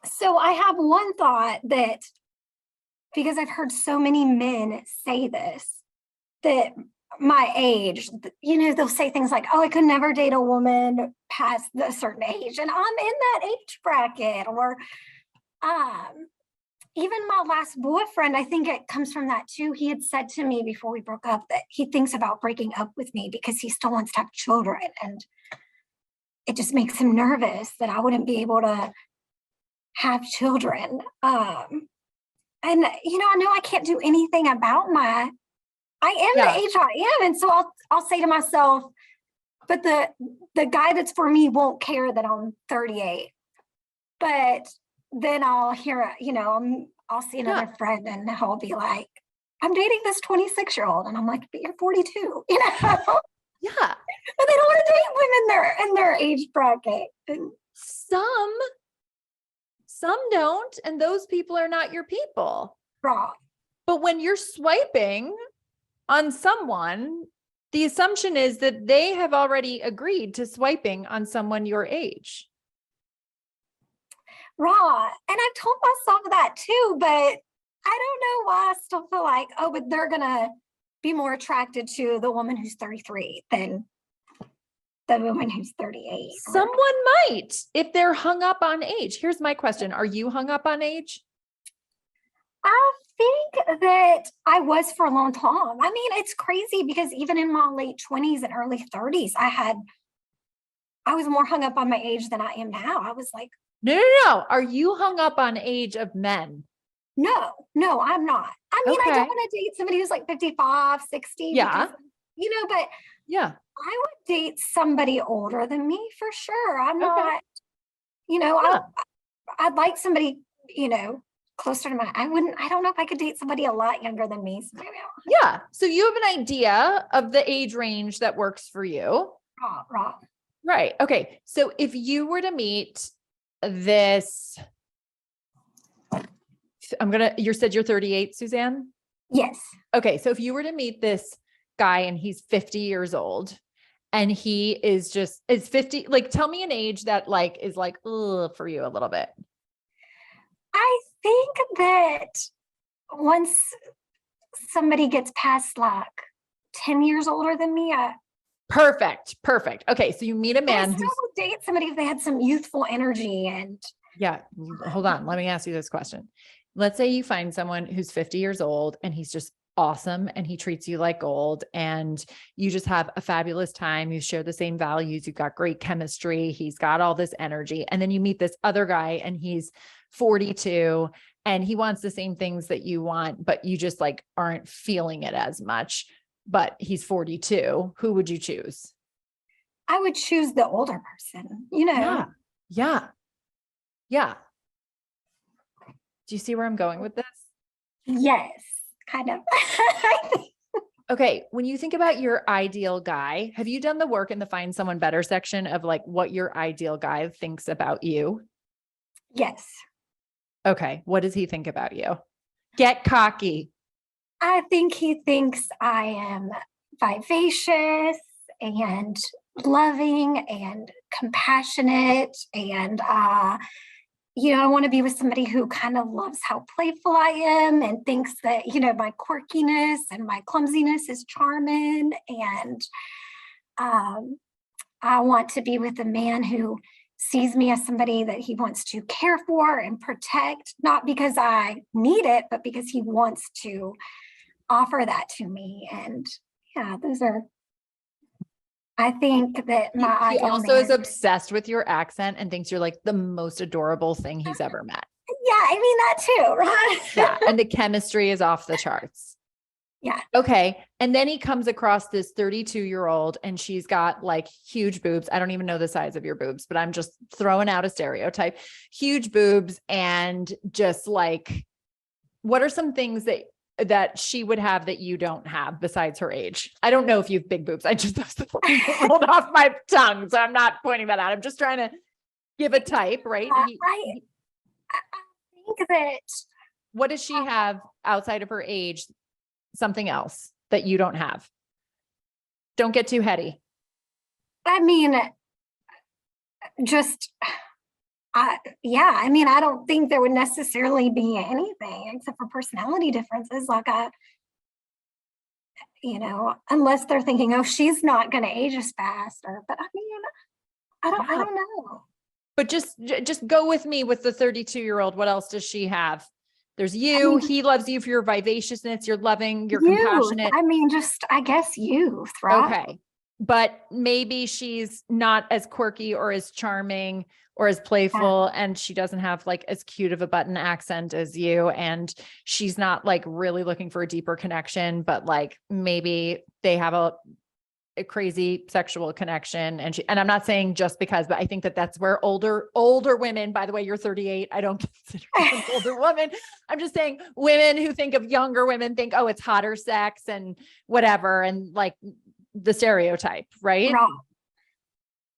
So I have one thought that because I've heard so many men say this, that my age, they'll say things like, oh, I could never date a woman past a certain age. And I'm in that age bracket. Or um, even my last boyfriend, I think it comes from that too. He had said to me before we broke up that he thinks about breaking up with me because he still wants to have children. And it just makes him nervous that I wouldn't be able to have children. And I know I can't do anything about I am Yeah. the age I am. And so I'll say to myself, but the guy that's for me won't care that I'm 38. But then I'll hear, I'll see Yeah. another friend and he'll be like, I'm dating this 26-year-old. And I'm like, but you're 42, Yeah. But they don't want to date women in their age bracket. And Some don't, and those people are not your people. wrong. But when you're swiping on someone, the assumption is that they have already agreed to swiping on someone your age. Raw. And I've told myself that too, but I don't know why I still feel like, oh, but they're going to be more attracted to the woman who's 33 than the woman who's 38. Someone might, if they're hung up on age. Here's my question. Are you hung up on age? I think that I was for a long time. I mean, it's crazy because even in my late 20s and early 30s, I was more hung up on my age than I am now. I was like, No. Are you hung up on age of men? no, I'm not. I mean, I Okay. don't want to date somebody who's like 55, 60. Yeah. Because, but Yeah. I would date somebody older than me for sure. I'm Okay. not, Yeah. I'd like somebody, closer to I don't know if I could date somebody a lot younger than me. So maybe Yeah. So you have an idea of the age range that works for you. wrong. Right. Okay. So if you were to meet this, you said you're 38, Suzanne? Yes. Okay. So if you were to meet this guy and he's 50 years old and he is 50, like, tell me an age that is ugh, for you a little bit. I think that once somebody gets past 10 years older than me, Perfect. Okay. So you meet a I man still would date somebody if they had some youthful energy and yeah, hold on. Let me ask you this question. Let's say you find someone who's 50 years old and he's just awesome and he treats you like gold and you just have a fabulous time. You share the same values. You've got great chemistry. He's got all this energy. And then you meet this other guy and he's 42 and he wants the same things that you want, but you just aren't feeling it as much, but he's 42. Who would you choose? I would choose the older person, Yeah. Yeah. Yeah. Do you see where I'm going with this? Yes, kind of. Okay. When you think about your ideal guy, have you done the work in the Find Someone Better section of what your ideal guy thinks about you? Yes. Okay. What does he think about you? Get cocky. I think he thinks I am vivacious and loving and compassionate and I want to be with somebody who kind of loves how playful I am and thinks that, my quirkiness and my clumsiness is charming. And I want to be with a man who sees me as somebody that he wants to care for and protect, not because I need it, but because he wants to offer that to me. And yeah, I think that my He ideal also man is obsessed with your accent and thinks you're the most adorable thing he's ever met. Yeah, I mean that too, right? Yeah. And the chemistry is off the charts. Yeah. Okay. And then he comes across this 32-year-old and she's got huge boobs. I don't even know the size of your boobs, but I'm just throwing out a stereotype. Huge boobs and just what are some things that she would have that you don't have besides her age? I don't know if you have big boobs. That's rolled off my tongue. So I'm not pointing that out. I'm just trying to give a type, right? I think that what does she have outside of her age? Something else that you don't have. Don't get too heady. I mean, just Yeah, I mean, I don't think there would necessarily be anything except for personality differences. Like unless they're thinking, oh, she's not going to age as fast, but I mean, I Yeah. don't know. But just go with me with the 32-year-old. What else does she have? There's I you. mean, He loves you for your vivaciousness, you're loving, you're youth. compassionate. I mean, just I guess youth, right? Okay. But maybe she's not as quirky or as charming or as Yeah. playful, and she doesn't have like as cute of a button accent as you. And she's not like really looking for a deeper connection, but like maybe they have a crazy sexual connection. And I'm not saying just because, but I think that that's where older women, by the way, you're 38. I don't consider you an older woman. I'm just saying women who think of younger women think, oh, it's hotter sex and whatever. And like the stereotype, right? Right.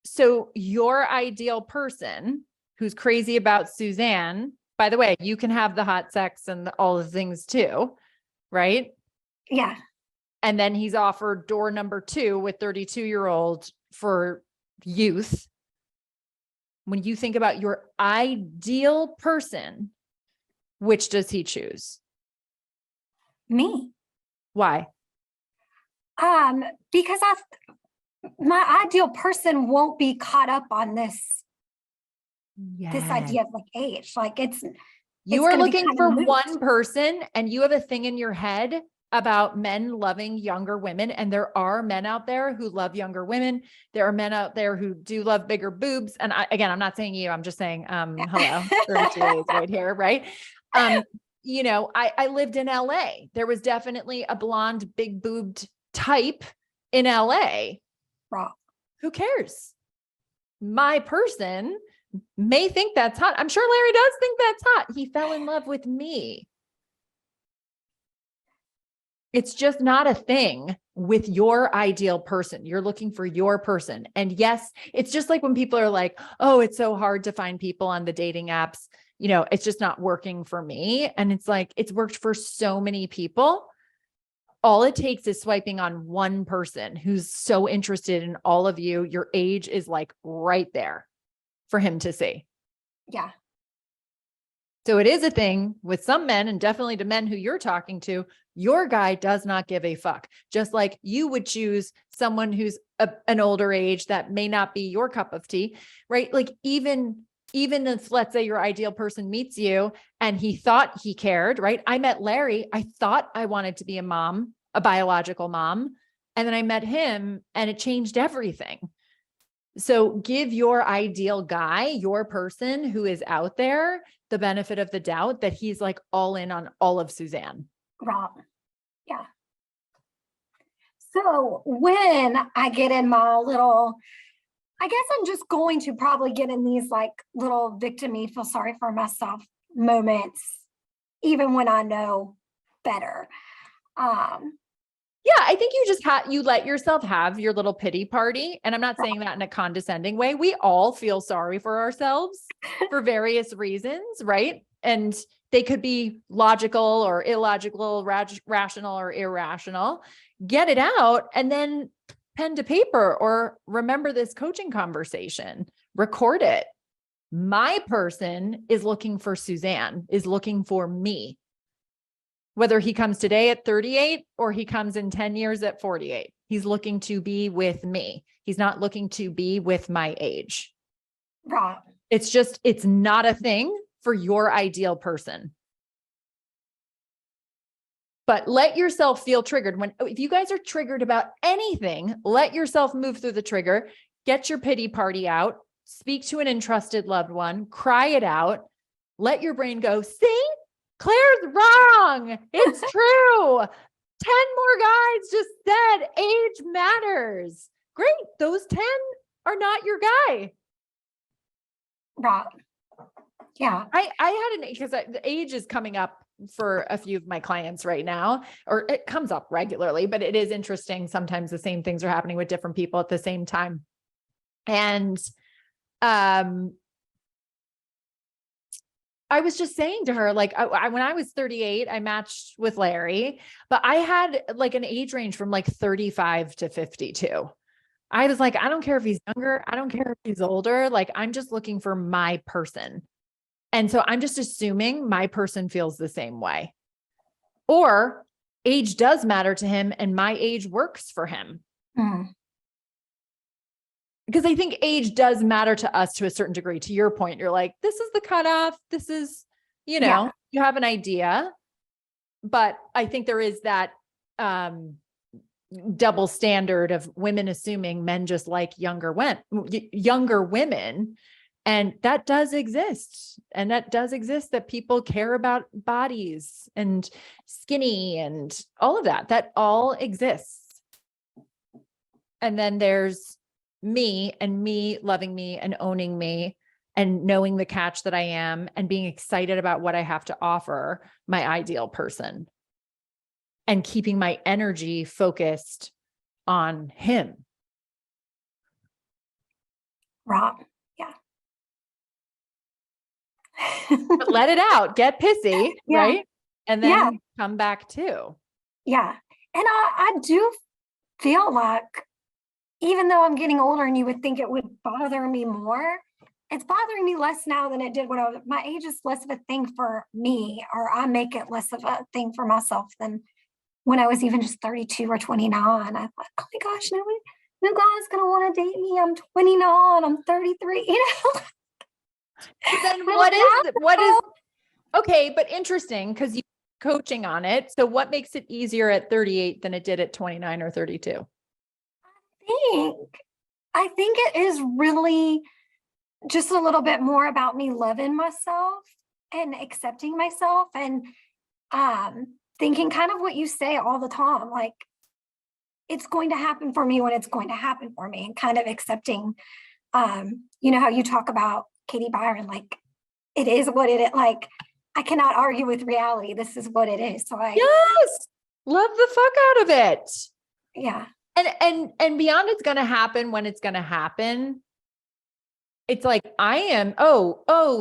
So your ideal person who's crazy about Suzanne, by the way, you can have the hot sex and all the things too, right? Yeah. And then he's offered door number 2 with 32-year-old for youth. When you think about your ideal person, which does he choose? Me. Why? Because my ideal person won't be caught up on this idea of like age. Like you are gonna be looking kind for of moot. one person, and you have a thing in your head about men loving younger women. And there are men out there who love younger women. There are men out there who do love bigger boobs. And again, I'm not saying you, I'm just saying, hello, 32 is right here. Right. I lived in LA. There was definitely a blonde, big boobed type in LA. Right. Who cares? My person may think that's hot. I'm sure Larry does think that's hot. He fell in love with me. It's just not a thing with your ideal person. You're looking for your person. And yes, it's just like when people are like, oh, it's so hard to find people on the dating apps. It's just not working for me. And it's like, it's worked for so many people. All it takes is swiping on one person who's so interested in all of you. Your age is like right there for him to see. Yeah. So it is a thing with some men, and definitely to men who you're talking to, your guy does not give a fuck. Just like you would choose someone who's an older age that may not be your cup of tea, right? Like even if, let's say, your ideal person meets you and he thought he cared, right? I met Larry. I thought I wanted to be a mom, a biological mom. And then I met him and it changed everything. So give your ideal guy, your person who is out there, the benefit of the doubt that he's like all in on all of Suzanne. Right. Yeah. So when I get in my little, I guess I'm just going to probably get in these like little victim-y, feel sorry for myself moments, even when I know better. Yeah, I think you just you let yourself have your little pity party. And I'm not saying that in a condescending way. We all feel sorry for ourselves for various reasons, right? And they could be logical or illogical, rational or irrational. Get it out and then pen to paper or remember this coaching conversation, record it. My person is looking for Suzanne, is looking for me. Whether he comes today at 38 or he comes in 10 years at 48, he's looking to be with me. He's not looking to be with my age. Right. It's not a thing for your ideal person. But let yourself feel triggered. If you guys are triggered about anything, let yourself move through the trigger, get your pity party out, speak to an entrusted loved one, cry it out, let your brain go, see? Claire's wrong. It's true. 10 more guys just said age matters. Great. Those 10 are not your guy. Right. Yeah. I had because the age is coming up for a few of my clients right now, or it comes up regularly, but it is interesting. Sometimes the same things are happening with different people at the same time. And, I was just saying to her, like, when I was 38, I matched with Larry, but I had like an age range from like 35 to 52. I was like, I don't care if he's younger. I don't care if he's older. Like, I'm just looking for my person. And so I'm just assuming my person feels the same way. Or age does matter to him and my age works for him. Mm. Because I think age does matter to us to a certain degree. To your point, you're like, this is the cutoff. This is, you know, Yeah. you have an idea. But I think there is that double standard of women assuming men just like younger women. And that does exist. And that does exist, that people care about bodies and skinny and all of that. That all exists. And then there's me and me loving me and owning me and knowing the catch that I am and being excited about what I have to offer my ideal person and keeping my energy focused on him. Right. Yeah. But let it out, get pissy, Yeah. right? And then Yeah. come back too. Yeah. And I do feel like, even though I'm getting older and you would think it would bother me more, it's bothering me less now than it did when my age is less of a thing for me, or I make it less of a thing for myself than when I was even just 32 or 29. I thought, oh my gosh, no guy's gonna want to date me. I'm 29, I'm 33, you know? Then what is okay, but interesting because you coaching on it. So what makes it easier at 38 than it did at 29 or 32? I think it is really just a little bit more about me loving myself and accepting myself and thinking kind of what you say all the time, like it's going to happen for me when it's going to happen for me, and kind of accepting, you know, how you talk about Katie Byron, like it is what it is. Like I cannot argue with reality. This is what it is. So yes, love the fuck out of it. Yeah. And beyond it's going to happen when it's going to happen. It's like, I am,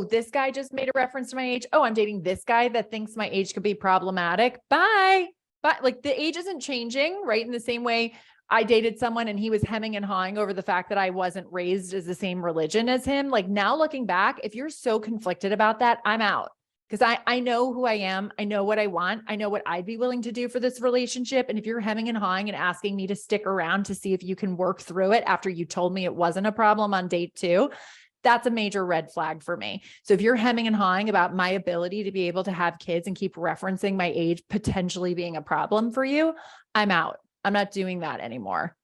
this guy just made a reference to my age. Oh, I'm dating this guy that thinks my age could be problematic. Bye. But like the age isn't changing, right? In the same way I dated someone and he was hemming and hawing over the fact that I wasn't raised as the same religion as him. Like now looking back, if you're so conflicted about that, I'm out. Because I know who I am. I know what I want. I know what I'd be willing to do for this relationship. And if you're hemming and hawing and asking me to stick around to see if you can work through it after you told me it wasn't a problem on date 2, that's a major red flag for me. So if you're hemming and hawing about my ability to be able to have kids and keep referencing my age potentially being a problem for you, I'm out. I'm not doing that anymore.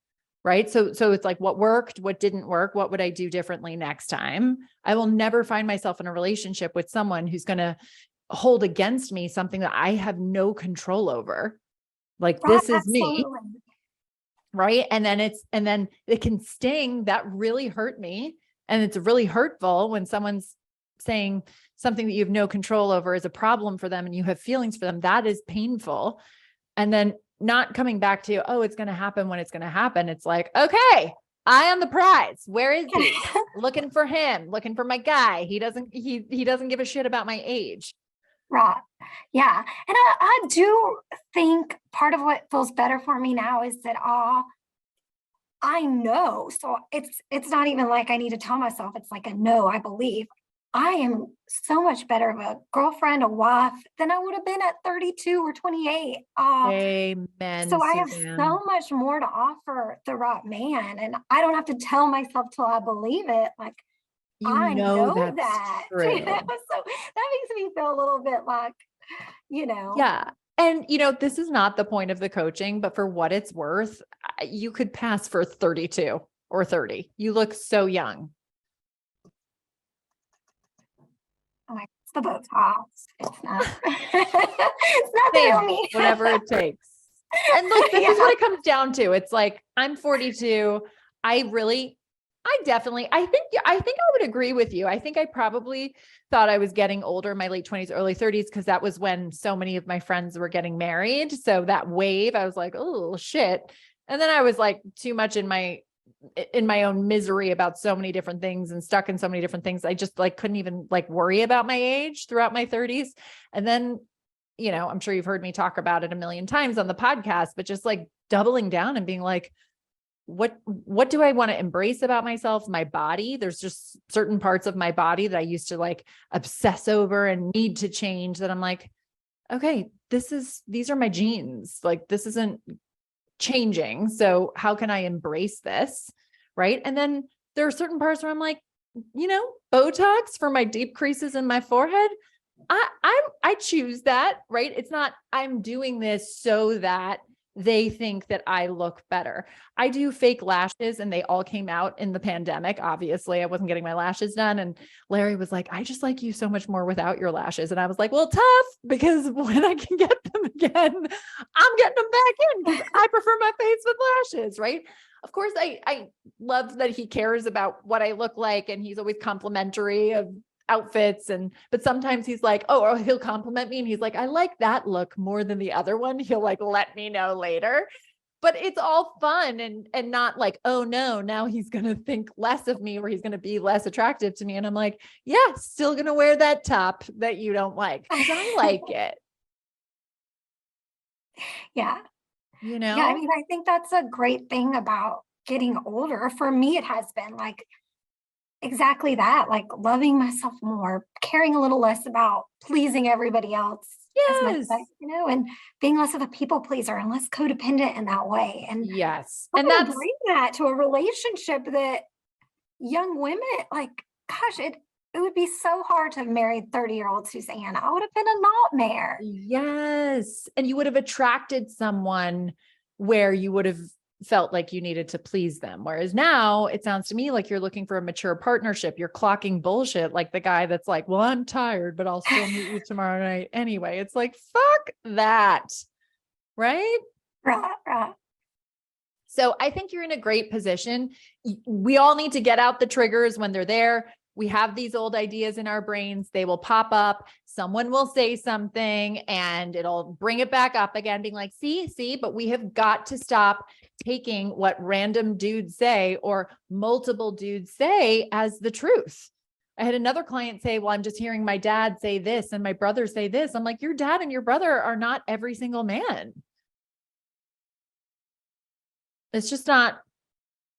Right. So it's like what worked, what didn't work, what would I do differently next time? I will never find myself in a relationship with someone who's going to hold against me something that I have no control over. Like Right, this is me. absolutely. Right. And then it can sting. That really hurt me. And it's really hurtful when someone's saying something that you have no control over is a problem for them and you have feelings for them. That is painful. And then not coming back to, oh, it's going to happen when it's going to happen. It's like, okay, eye on the prize. Where is he? Looking for him, looking for my guy. He doesn't give a shit about my age. Right. Yeah. And I do think part of what feels better for me now is that I know. So it's not even like I need to tell myself. It's like a no, I believe. I am so much better of a girlfriend, a wife than I would have been at 32 or 28. Amen. So I have Suzanne. so much more to offer the right man. And I don't have to tell myself till I believe it. Like I know that's that. true. You know? So that makes me feel a little bit like, you know. Yeah. And, this is not the point of the coaching, but for what it's worth, you could pass for 32 or 30. You look so young. Oh my, it's the Botox. It's not. It's not the real me. Whatever it takes. And look, this is what it comes down to. It's like, I'm 42. I think I would agree with you. I think I probably thought I was getting older in my late 20s, early 30s, because that was when so many of my friends were getting married. So that wave, I was like, oh shit. And then I was like too much in my own misery about so many different things and stuck in so many different things. I just like couldn't even like worry about my age throughout my 30s. And then, I'm sure you've heard me talk about it a million times on the podcast, but just like doubling down and being like, what do I want to embrace about myself? My body. There's just certain parts of my body that I used to like obsess over and need to change, that I'm like, okay, these are my genes. Like, this isn't changing. So how can I embrace this? Right. And then there are certain parts where I'm like, Botox for my deep creases in my forehead. I choose that, right? It's not, I'm doing this so that they think that I look better. I do fake lashes and they all came out in the pandemic. Obviously, I wasn't getting my lashes done. And Larry was like, I just like you so much more without your lashes. And I was like, well, tough, because when I can get them again, I'm getting them back in because I prefer my face with lashes, right? Of course, I love that he cares about what I look like, and he's always complimentary of outfits. But sometimes he's like, or he'll compliment me and he's like, I like that look more than the other one. He'll like, let me know later, but it's all fun and not like, oh no, now he's going to think less of me or he's going to be less attractive to me. And I'm like, yeah, still going to wear that top that you don't like, because I like it. Yeah. Yeah. I mean, I think that's a great thing about getting older. For me, it has been like exactly that, like loving myself more, caring a little less about pleasing everybody else as much as Yes. and being less of a people pleaser and less codependent in that way. And Yes. I'm And gonna that's, bring that to a relationship that young women, like, gosh, it would be so hard to have married 30-year-old Susanna. I would have been a nightmare. yes. And you would have attracted someone where you would have felt like you needed to please them. Whereas now it sounds to me like you're looking for a mature partnership. You're clocking bullshit, like the guy that's like, well, I'm tired, but I'll still meet you tomorrow night anyway. It's like, fuck that. Right. Right. So I think you're in a great position. We all need to get out the triggers when they're there. We have these old ideas in our brains. They will pop up. Someone will say something and it'll bring it back up again, being like, see, but we have got to stop taking what random dudes say or multiple dudes say as the truth. I had another client say, well, I'm just hearing my dad say this and my brother say this. I'm like, your dad and your brother are not every single man. It's just not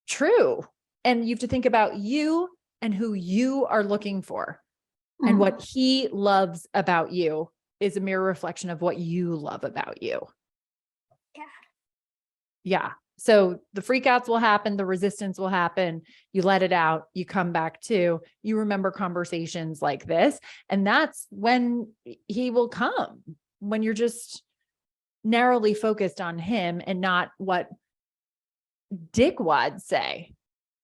true. And you have to think about you and who you are looking for. And what he loves about you is a mirror reflection of what you love about you. Yeah. So the freakouts will happen. The resistance will happen. You let it out. You come back to, you remember conversations like this. And that's when he will come, when you're just narrowly focused on him and not what dickwads say.